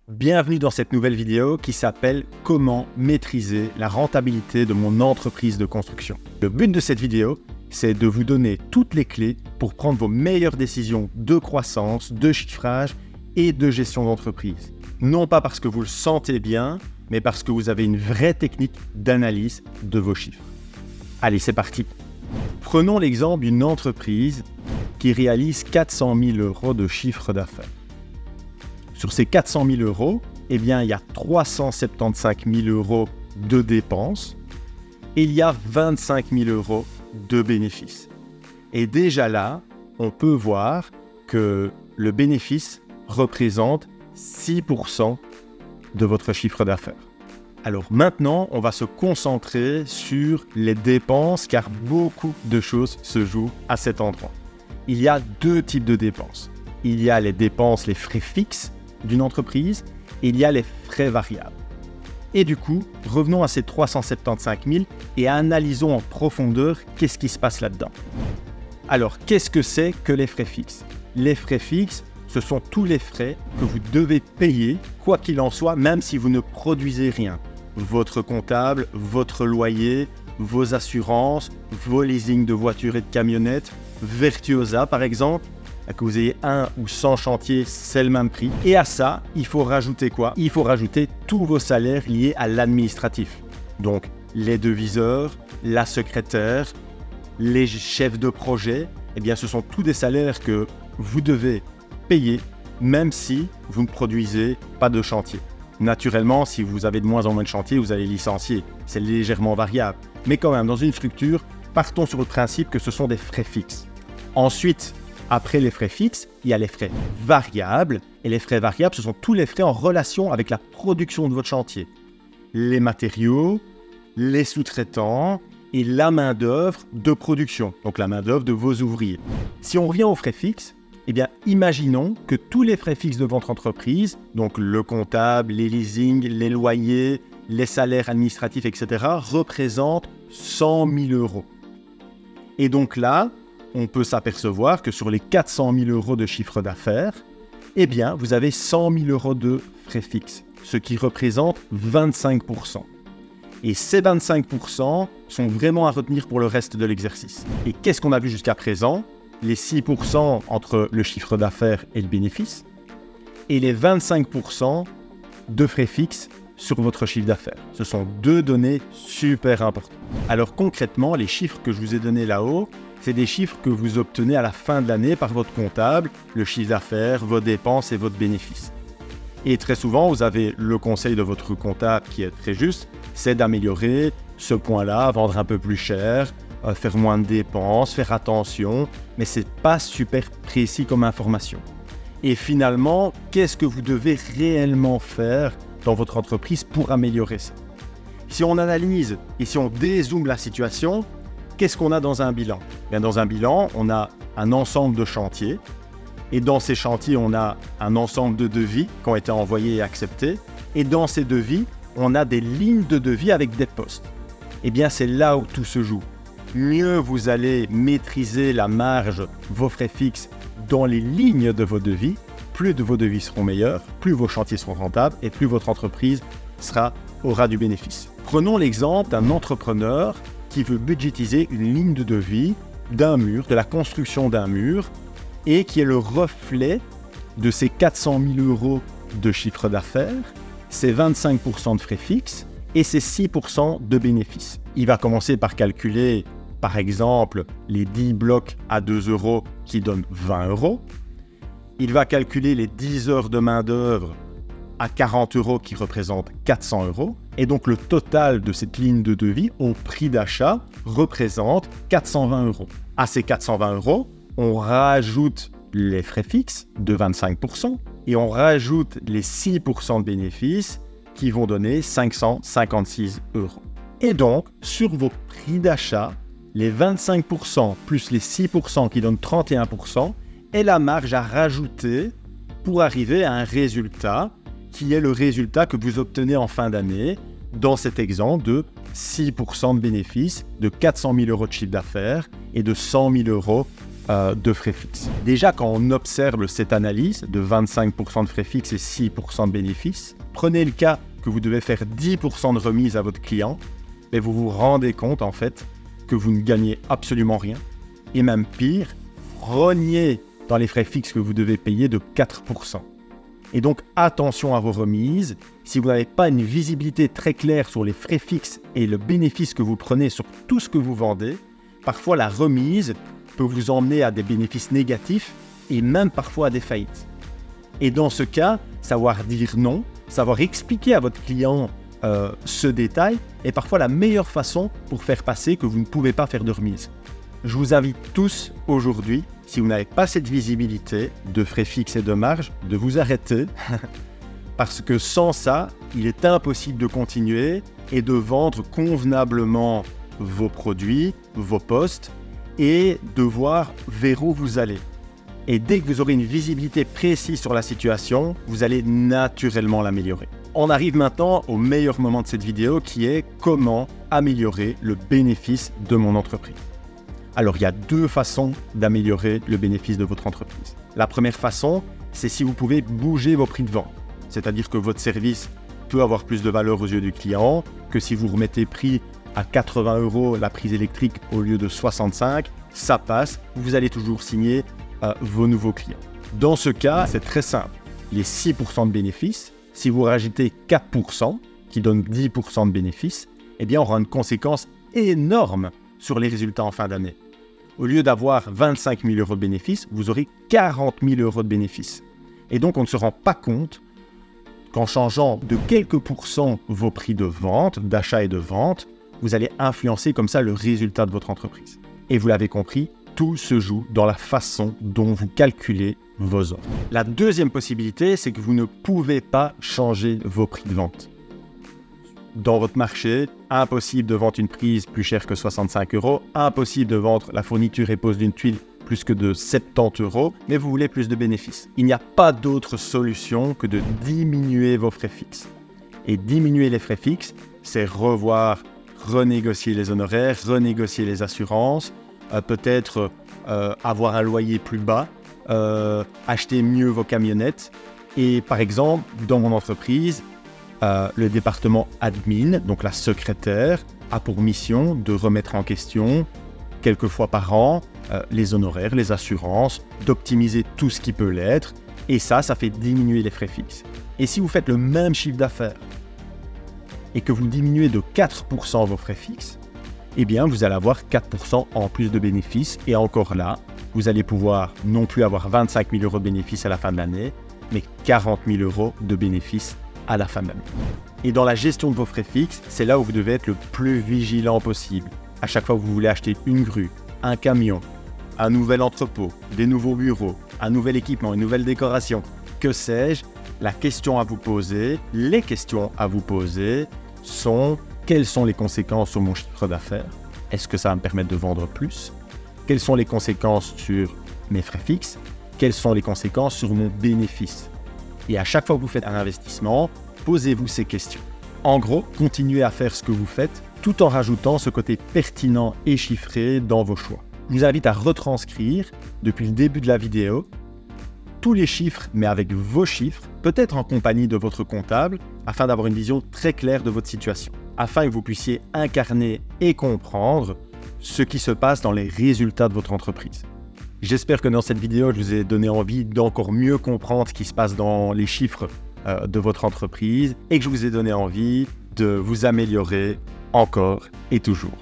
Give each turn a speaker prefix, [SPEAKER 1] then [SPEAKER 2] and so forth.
[SPEAKER 1] Bienvenue dans cette nouvelle vidéo qui s'appelle « Comment maîtriser la rentabilité de mon entreprise de construction ». Le but de cette vidéo, c'est de vous donner toutes les clés pour prendre vos meilleures décisions de croissance, de chiffrage et de gestion d'entreprise. Non pas parce que vous le sentez bien, mais parce que vous avez une vraie technique d'analyse de vos chiffres. Allez, c'est parti. Prenons l'exemple d'une entreprise qui réalise 400 000 € de chiffre d'affaires. Sur ces 400 000 €, il y a 375 000 € de dépenses et il y a 25 000 € de bénéfices. Et déjà là, on peut voir que le bénéfice représente 6% de votre chiffre d'affaires. Alors maintenant, on va se concentrer sur les dépenses car beaucoup de choses se jouent à cet endroit. Il y a deux types de dépenses. Il y a les dépenses, les frais fixes d'une entreprise et il y a les frais variables. Et du coup, revenons à ces 375 000 et analysons en profondeur qu'est-ce qui se passe là-dedans. Alors, qu'est-ce que c'est que les frais fixes ? Les frais fixes, ce sont tous les frais que vous devez payer, quoi qu'il en soit, même si vous ne produisez rien. Votre comptable, votre loyer, vos assurances, vos leasings de voitures et de camionnettes, Virtuosa par exemple, que vous ayez 1 ou 100 chantiers, c'est le même prix. Et à ça, il faut rajouter quoi ? Il faut rajouter tous vos salaires liés à l'administratif. Donc, les deviseurs, la secrétaire, les chefs de projet, ce sont tous des salaires que vous devez payer, même si vous ne produisez pas de chantier. Naturellement, si vous avez de moins en moins de chantiers, vous allez licencier. C'est légèrement variable. Mais quand même, dans une structure, partons sur le principe que ce sont des frais fixes. Ensuite, après les frais fixes, il y a les frais variables. Et les frais variables, ce sont tous les frais en relation avec la production de votre chantier. Les matériaux, les sous-traitants et la main-d'œuvre de production. Donc la main-d'œuvre de vos ouvriers. Si on revient aux frais fixes, imaginons que tous les frais fixes de votre entreprise, donc le comptable, les leasings, les loyers, les salaires administratifs, etc., représentent 100 000 €. Et donc là, on peut s'apercevoir que sur les 400 000 € de chiffre d'affaires, vous avez 100 000 € de frais fixes, ce qui représente 25%. Et ces 25% sont vraiment à retenir pour le reste de l'exercice. Et qu'est-ce qu'on a vu jusqu'à présent ? Les 6% entre le chiffre d'affaires et le bénéfice, et les 25% de frais fixes sur votre chiffre d'affaires. Ce sont deux données super importantes. Alors concrètement, les chiffres que je vous ai donnés là-haut, c'est des chiffres que vous obtenez à la fin de l'année par votre comptable, le chiffre d'affaires, vos dépenses et votre bénéfice. Et très souvent, vous avez le conseil de votre comptable qui est très juste, c'est d'améliorer ce point-là, vendre un peu plus cher, faire moins de dépenses, faire attention, mais c'est pas super précis comme information. Et finalement, qu'est-ce que vous devez réellement faire dans votre entreprise pour améliorer ça ? Si on analyse et si on dézoome la situation, qu'est-ce qu'on a dans un bilan ? Dans un bilan, on a un ensemble de chantiers et dans ces chantiers, on a un ensemble de devis qui ont été envoyés et acceptés et dans ces devis, on a des lignes de devis avec des postes. C'est là où tout se joue. Mieux vous allez maîtriser la marge, vos frais fixes dans les lignes de vos devis, plus de vos devis seront meilleurs, plus vos chantiers seront rentables et plus votre entreprise aura du bénéfice. Prenons l'exemple d'un entrepreneur qui veut budgétiser une ligne de devis d'un mur, de la construction d'un mur et qui est le reflet de ces 400 000 € de chiffre d'affaires, ces 25% de frais fixes et ces 6% de bénéfices. Il va commencer par calculer par exemple, les 10 blocs à 2 € qui donnent 20 €. Il va calculer les 10 heures de main-d'œuvre à 40 € qui représentent 400 €. Et donc, le total de cette ligne de devis au prix d'achat représente 420 €. À ces 420 €, on rajoute les frais fixes de 25% et on rajoute les 6% de bénéfices qui vont donner 556 €. Et donc, sur vos prix d'achat, les 25% plus les 6% qui donnent 31% est la marge à rajouter pour arriver à un résultat qui est le résultat que vous obtenez en fin d'année dans cet exemple de 6% de bénéfices, de 400 000 € de chiffre d'affaires et de 100 000 € de frais fixes. Déjà, quand on observe cette analyse de 25% de frais fixes et 6% de bénéfices, prenez le cas que vous devez faire 10% de remise à votre client, mais vous vous rendez compte en fait que vous ne gagnez absolument rien. Et même pire, rognez dans les frais fixes que vous devez payer de 4%. Et donc attention à vos remises. Si vous n'avez pas une visibilité très claire sur les frais fixes et le bénéfice que vous prenez sur tout ce que vous vendez, parfois la remise peut vous emmener à des bénéfices négatifs et même parfois à des faillites. Et dans ce cas, savoir dire non, savoir expliquer à votre client ce détail est parfois la meilleure façon pour faire passer que vous ne pouvez pas faire de remise. Je vous invite tous aujourd'hui, si vous n'avez pas cette visibilité de frais fixes et de marge, de vous arrêter parce que sans ça, il est impossible de continuer et de vendre convenablement vos produits, vos postes et de voir vers où vous allez. Et dès que vous aurez une visibilité précise sur la situation, vous allez naturellement l'améliorer. On arrive maintenant au meilleur moment de cette vidéo qui est comment améliorer le bénéfice de mon entreprise. Alors, il y a deux façons d'améliorer le bénéfice de votre entreprise. La première façon, c'est si vous pouvez bouger vos prix de vente. C'est-à-dire que votre service peut avoir plus de valeur aux yeux du client, que si vous remettez prix à 80 € la prise électrique au lieu de 65, ça passe, vous allez toujours signer vos nouveaux clients. Dans ce cas, c'est très simple. Les 6% de bénéfices, si vous rajoutez 4%, qui donne 10% de bénéfices, eh bien, on aura une conséquence énorme sur les résultats en fin d'année. Au lieu d'avoir 25 000 € de bénéfices, vous aurez 40 000 € de bénéfices. Et donc, on ne se rend pas compte qu'en changeant de quelques pourcents vos prix de vente, d'achat et de vente, vous allez influencer comme ça le résultat de votre entreprise. Et vous l'avez compris, tout se joue dans la façon dont vous calculez vos offres. La deuxième possibilité, c'est que vous ne pouvez pas changer vos prix de vente. Dans votre marché, impossible de vendre une prise plus chère que 65 €, impossible de vendre la fourniture et pose d'une tuile plus que de 70 €, mais vous voulez plus de bénéfices. Il n'y a pas d'autre solution que de diminuer vos frais fixes. Et diminuer les frais fixes, c'est renégocier les honoraires, renégocier les assurances, peut-être avoir un loyer plus bas, acheter mieux vos camionnettes. Et par exemple, dans mon entreprise, le département admin, donc la secrétaire, a pour mission de remettre en question quelques fois par an les honoraires, les assurances, d'optimiser tout ce qui peut l'être. Et ça fait diminuer les frais fixes. Et si vous faites le même chiffre d'affaires et que vous diminuez de 4% vos frais fixes, eh bien vous allez avoir 4% en plus de bénéfices. Et encore là, vous allez pouvoir non plus avoir 25 000 € de bénéfices à la fin de l'année, mais 40 000 € de bénéfices à la fin de l'année. Et dans la gestion de vos frais fixes, c'est là où vous devez être le plus vigilant possible. À chaque fois que vous voulez acheter une grue, un camion, un nouvel entrepôt, des nouveaux bureaux, un nouvel équipement, une nouvelle décoration, que sais-je, la question à vous poser, les questions à vous poser sont: quelles sont les conséquences sur mon chiffre d'affaires? Est-ce que ça va me permettre de vendre plus? Quelles sont les conséquences sur mes frais fixes? Quelles sont les conséquences sur mon bénéfice? Et à chaque fois que vous faites un investissement, posez-vous ces questions. En gros, continuez à faire ce que vous faites tout en rajoutant ce côté pertinent et chiffré dans vos choix. Je vous invite à retranscrire depuis le début de la vidéo tous les chiffres, mais avec vos chiffres, peut-être en compagnie de votre comptable, afin d'avoir une vision très claire de votre situation, afin que vous puissiez incarner et comprendre ce qui se passe dans les résultats de votre entreprise. J'espère que dans cette vidéo, je vous ai donné envie d'encore mieux comprendre ce qui se passe dans les chiffres de votre entreprise et que je vous ai donné envie de vous améliorer encore et toujours.